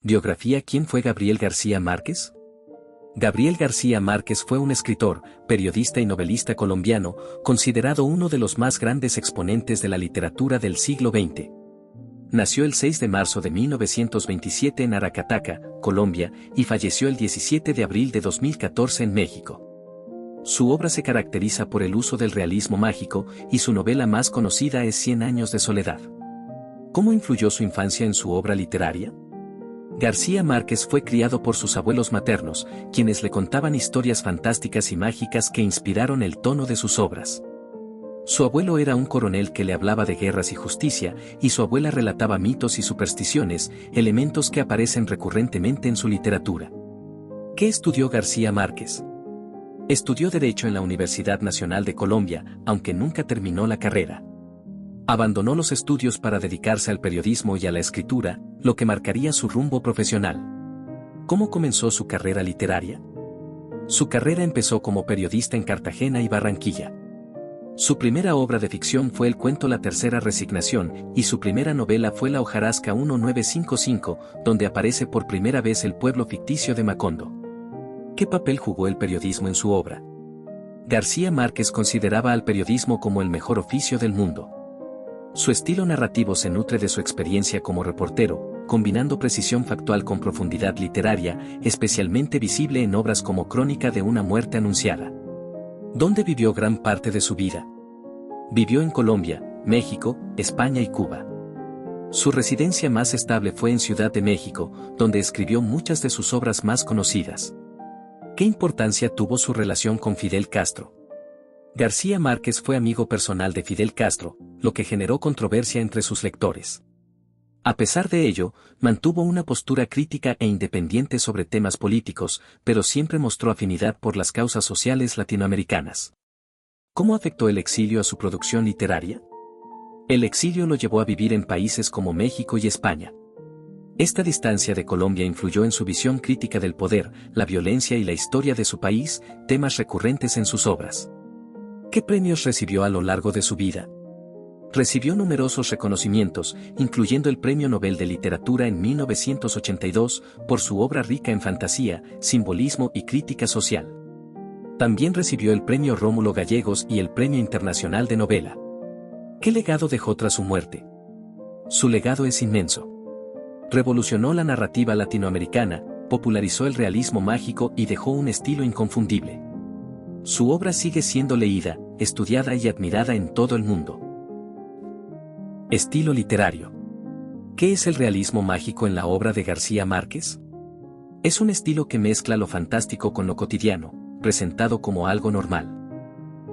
Biografía. ¿Quién fue Gabriel García Márquez? Gabriel García Márquez fue un escritor, periodista y novelista colombiano, considerado uno de los más grandes exponentes de la literatura del siglo XX. Nació el 6 de marzo de 1927 en Aracataca, Colombia, y falleció el 17 de abril de 2014 en México. Su obra se caracteriza por el uso del realismo mágico, y su novela más conocida es 100 años de soledad. ¿Cómo influyó su infancia en su obra literaria? García Márquez fue criado por sus abuelos maternos, quienes le contaban historias fantásticas y mágicas que inspiraron el tono de sus obras. Su abuelo era un coronel que le hablaba de guerras y justicia, y su abuela relataba mitos y supersticiones, elementos que aparecen recurrentemente en su literatura. ¿Qué estudió García Márquez? Estudió Derecho en la Universidad Nacional de Colombia, aunque nunca terminó la carrera. Abandonó los estudios para dedicarse al periodismo y a la escritura, lo que marcaría su rumbo profesional. ¿Cómo comenzó su carrera literaria? Su carrera empezó como periodista en Cartagena y Barranquilla. Su primera obra de ficción fue el cuento La Tercera Resignación, y su primera novela fue La hojarasca 1955, donde aparece por primera vez el pueblo ficticio de Macondo. ¿Qué papel jugó el periodismo en su obra? García Márquez consideraba al periodismo como el mejor oficio del mundo. Su estilo narrativo se nutre de su experiencia como reportero, combinando precisión factual con profundidad literaria, especialmente visible en obras como Crónica de una muerte anunciada. ¿Dónde vivió gran parte de su vida? Vivió en Colombia, México, España y Cuba. Su residencia más estable fue en Ciudad de México, donde escribió muchas de sus obras más conocidas. ¿Qué importancia tuvo su relación con Fidel Castro? García Márquez fue amigo personal de Fidel Castro, lo que generó controversia entre sus lectores. A pesar de ello, mantuvo una postura crítica e independiente sobre temas políticos, pero siempre mostró afinidad por las causas sociales latinoamericanas. ¿Cómo afectó el exilio a su producción literaria? El exilio lo llevó a vivir en países como México y España. Esta distancia de Colombia influyó en su visión crítica del poder, la violencia y la historia de su país, temas recurrentes en sus obras. ¿Qué premios recibió a lo largo de su vida? Recibió numerosos reconocimientos, incluyendo el Premio Nobel de Literatura en 1982, por su obra rica en fantasía, simbolismo y crítica social. También recibió el Premio Rómulo Gallegos y el Premio Internacional de Novela. ¿Qué legado dejó tras su muerte? Su legado es inmenso. Revolucionó la narrativa latinoamericana, popularizó el realismo mágico y dejó un estilo inconfundible. Su obra sigue siendo leída, estudiada y admirada en todo el mundo. Estilo literario. ¿Qué es el realismo mágico en la obra de García Márquez? Es un estilo que mezcla lo fantástico con lo cotidiano, presentado como algo normal.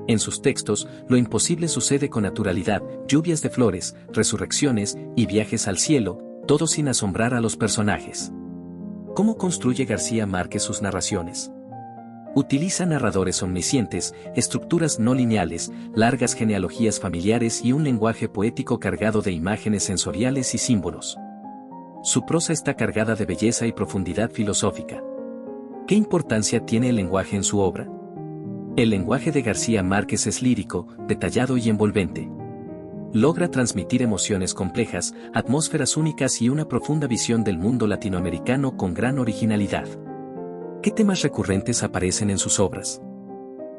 En sus textos, lo imposible sucede con naturalidad, lluvias de flores, resurrecciones y viajes al cielo, todo sin asombrar a los personajes. ¿Cómo construye García Márquez sus narraciones? Utiliza narradores omniscientes, estructuras no lineales, largas genealogías familiares y un lenguaje poético cargado de imágenes sensoriales y símbolos. Su prosa está cargada de belleza y profundidad filosófica. ¿Qué importancia tiene el lenguaje en su obra? El lenguaje de García Márquez es lírico, detallado y envolvente. Logra transmitir emociones complejas, atmósferas únicas y una profunda visión del mundo latinoamericano con gran originalidad. ¿Qué temas recurrentes aparecen en sus obras?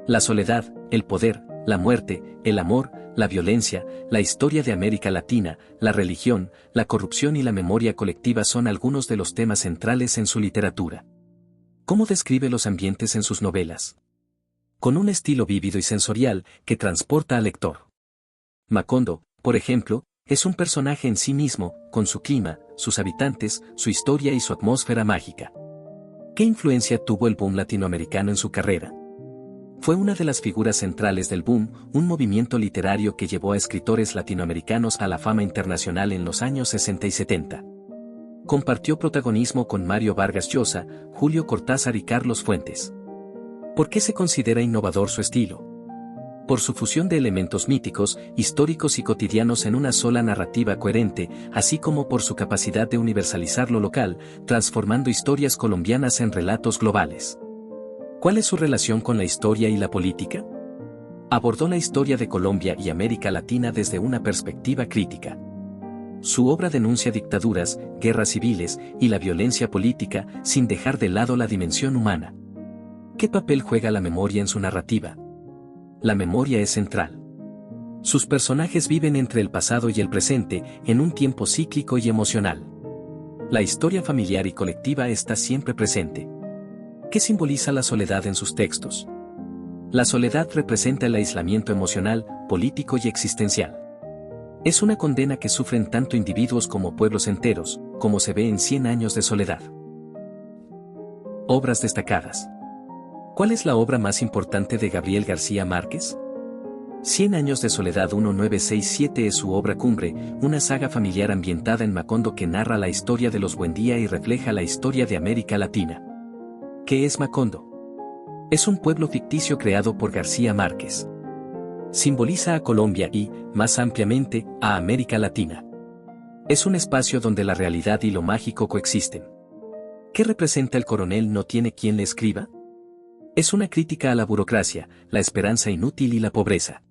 La soledad, el poder, la muerte, el amor, la violencia, la historia de América Latina, la religión, la corrupción y la memoria colectiva son algunos de los temas centrales en su literatura. ¿Cómo describe los ambientes en sus novelas? Con un estilo vívido y sensorial que transporta al lector. Macondo, por ejemplo, es un personaje en sí mismo, con su clima, sus habitantes, su historia y su atmósfera mágica. ¿Qué influencia tuvo el boom latinoamericano en su carrera? Fue una de las figuras centrales del boom, un movimiento literario que llevó a escritores latinoamericanos a la fama internacional en los años 60 y 70. Compartió protagonismo con Mario Vargas Llosa, Julio Cortázar y Carlos Fuentes. ¿Por qué se considera innovador su estilo? Por su fusión de elementos míticos, históricos y cotidianos en una sola narrativa coherente, así como por su capacidad de universalizar lo local, transformando historias colombianas en relatos globales. ¿Cuál es su relación con la historia y la política? Abordó la historia de Colombia y América Latina desde una perspectiva crítica. Su obra denuncia dictaduras, guerras civiles y la violencia política sin dejar de lado la dimensión humana. ¿Qué papel juega la memoria en su narrativa? La memoria es central. Sus personajes viven entre el pasado y el presente, en un tiempo cíclico y emocional. La historia familiar y colectiva está siempre presente. ¿Qué simboliza la soledad en sus textos? La soledad representa el aislamiento emocional, político y existencial. Es una condena que sufren tanto individuos como pueblos enteros, como se ve en 100 años de soledad. Obras destacadas. ¿Cuál es la obra más importante de Gabriel García Márquez? 100 años de soledad 1967 es su obra cumbre, una saga familiar ambientada en Macondo que narra la historia de los Buendía y refleja la historia de América Latina. ¿Qué es Macondo? Es un pueblo ficticio creado por García Márquez. Simboliza a Colombia y, más ampliamente, a América Latina. Es un espacio donde la realidad y lo mágico coexisten. ¿Qué representa el coronel no tiene quien le escriba? Es una crítica a la burocracia, la esperanza inútil y la pobreza.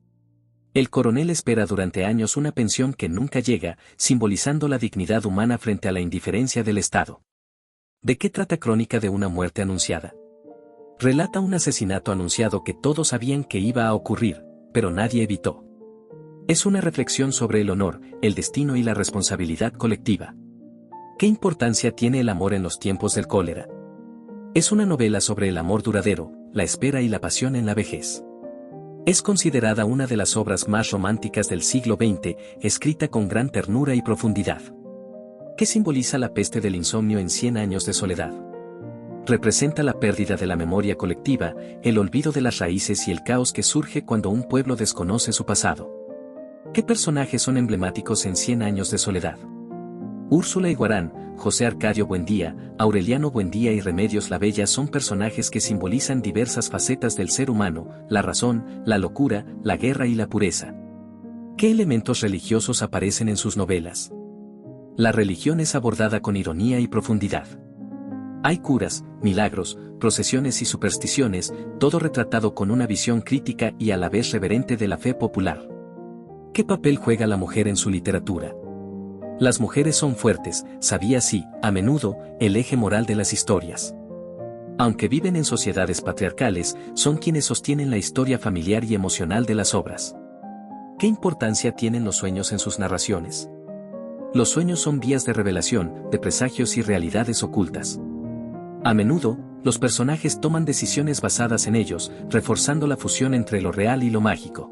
El coronel espera durante años una pensión que nunca llega, simbolizando la dignidad humana frente a la indiferencia del Estado. ¿De qué trata Crónica de una muerte anunciada? Relata un asesinato anunciado que todos sabían que iba a ocurrir, pero nadie evitó. Es una reflexión sobre el honor, el destino y la responsabilidad colectiva. ¿Qué importancia tiene el amor en los tiempos del cólera? Es una novela sobre el amor duradero, la espera y la pasión en la vejez. Es considerada una de las obras más románticas del siglo XX, escrita con gran ternura y profundidad. ¿Qué simboliza la peste del insomnio en 100 años de soledad? Representa la pérdida de la memoria colectiva, el olvido de las raíces y el caos que surge cuando un pueblo desconoce su pasado. ¿Qué personajes son emblemáticos en 100 años de soledad? Úrsula Iguarán, José Arcadio Buendía, Aureliano Buendía y Remedios la Bella son personajes que simbolizan diversas facetas del ser humano, la razón, la locura, la guerra y la pureza. ¿Qué elementos religiosos aparecen en sus novelas? La religión es abordada con ironía y profundidad. Hay curas, milagros, procesiones y supersticiones, todo retratado con una visión crítica y a la vez reverente de la fe popular. ¿Qué papel juega la mujer en su literatura? Las mujeres son fuertes, sabias y, a menudo, el eje moral de las historias. Aunque viven en sociedades patriarcales, son quienes sostienen la historia familiar y emocional de las obras. ¿Qué importancia tienen los sueños en sus narraciones? Los sueños son vías de revelación, de presagios y realidades ocultas. A menudo, los personajes toman decisiones basadas en ellos, reforzando la fusión entre lo real y lo mágico.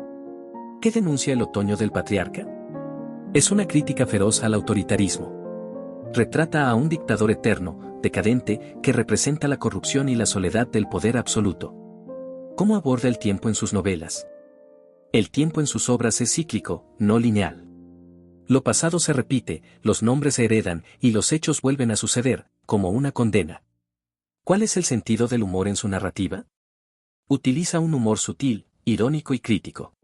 ¿Qué denuncia el otoño del patriarca? Es una crítica feroz al autoritarismo. Retrata a un dictador eterno, decadente, que representa la corrupción y la soledad del poder absoluto. ¿Cómo aborda el tiempo en sus novelas? El tiempo en sus obras es cíclico, no lineal. Lo pasado se repite, los nombres se heredan y los hechos vuelven a suceder, como una condena. ¿Cuál es el sentido del humor en su narrativa? Utiliza un humor sutil, irónico y crítico.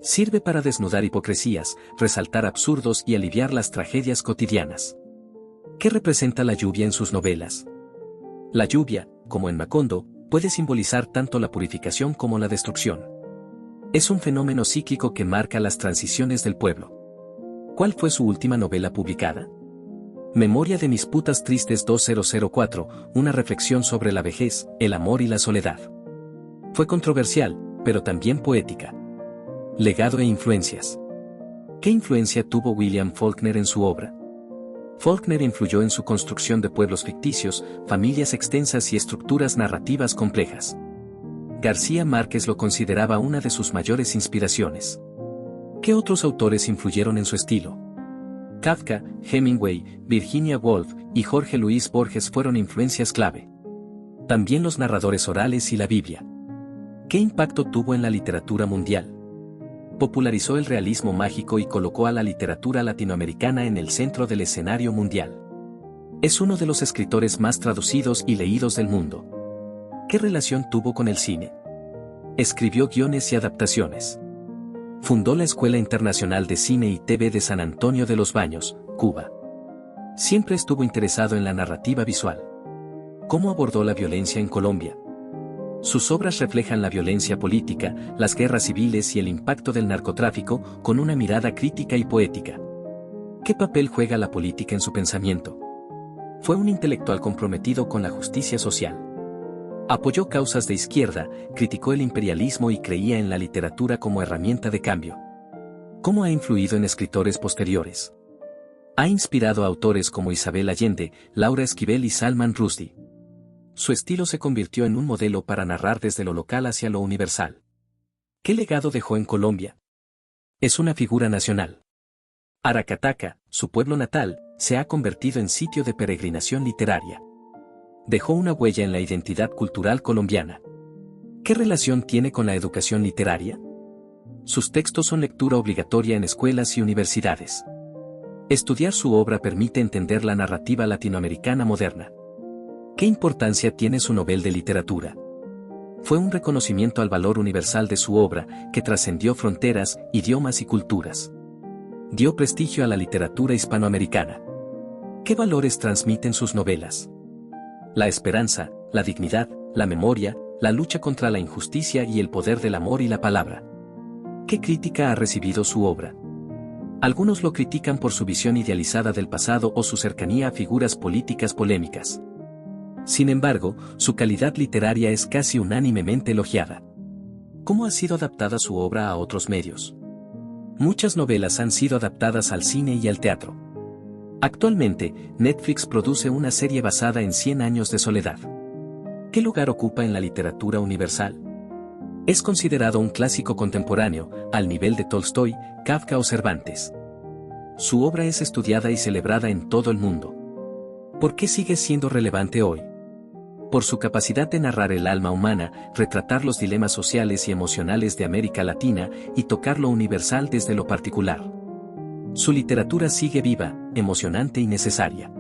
Sirve para desnudar hipocresías, resaltar absurdos y aliviar las tragedias cotidianas. ¿Qué representa la lluvia en sus novelas? La lluvia, como en Macondo, puede simbolizar tanto la purificación como la destrucción. Es un fenómeno cíclico que marca las transiciones del pueblo. ¿Cuál fue su última novela publicada? Memoria de mis putas tristes 2004, una reflexión sobre la vejez, el amor y la soledad. Fue controversial, pero también poética. Legado e influencias. ¿Qué influencia tuvo William Faulkner en su obra? Faulkner influyó en su construcción de pueblos ficticios, familias extensas y estructuras narrativas complejas. García Márquez lo consideraba una de sus mayores inspiraciones. ¿Qué otros autores influyeron en su estilo? Kafka, Hemingway, Virginia Woolf y Jorge Luis Borges fueron influencias clave. También los narradores orales y la Biblia. ¿Qué impacto tuvo en la literatura mundial? Popularizó el realismo mágico y colocó a la literatura latinoamericana en el centro del escenario mundial. Es uno de los escritores más traducidos y leídos del mundo. ¿Qué relación tuvo con el cine? Escribió guiones y adaptaciones. Fundó la Escuela Internacional de Cine y TV de San Antonio de los Baños, Cuba. Siempre estuvo interesado en la narrativa visual. ¿Cómo abordó la violencia en Colombia? Sus obras reflejan la violencia política, las guerras civiles y el impacto del narcotráfico con una mirada crítica y poética. ¿Qué papel juega la política en su pensamiento? Fue un intelectual comprometido con la justicia social. Apoyó causas de izquierda, criticó el imperialismo y creía en la literatura como herramienta de cambio. ¿Cómo ha influido en escritores posteriores? Ha inspirado a autores como Isabel Allende, Laura Esquivel y Salman Rushdie. Su estilo se convirtió en un modelo para narrar desde lo local hacia lo universal. ¿Qué legado dejó en Colombia? Es una figura nacional. Aracataca, su pueblo natal, se ha convertido en sitio de peregrinación literaria. Dejó una huella en la identidad cultural colombiana. ¿Qué relación tiene con la educación literaria? Sus textos son lectura obligatoria en escuelas y universidades. Estudiar su obra permite entender la narrativa latinoamericana moderna. ¿Qué importancia tiene su Nobel de Literatura? Fue un reconocimiento al valor universal de su obra, que trascendió fronteras, idiomas y culturas. Dio prestigio a la literatura hispanoamericana. ¿Qué valores transmiten sus novelas? La esperanza, la dignidad, la memoria, la lucha contra la injusticia y el poder del amor y la palabra. ¿Qué crítica ha recibido su obra? Algunos lo critican por su visión idealizada del pasado o su cercanía a figuras políticas polémicas. Sin embargo, su calidad literaria es casi unánimemente elogiada. ¿Cómo ha sido adaptada su obra a otros medios? Muchas novelas han sido adaptadas al cine y al teatro. Actualmente, Netflix produce una serie basada en 100 años de soledad. ¿Qué lugar ocupa en la literatura universal? Es considerado un clásico contemporáneo, al nivel de Tolstói, Kafka o Cervantes. Su obra es estudiada y celebrada en todo el mundo. ¿Por qué sigue siendo relevante hoy? Por su capacidad de narrar el alma humana, retratar los dilemas sociales y emocionales de América Latina y tocar lo universal desde lo particular. Su literatura sigue viva, emocionante y necesaria.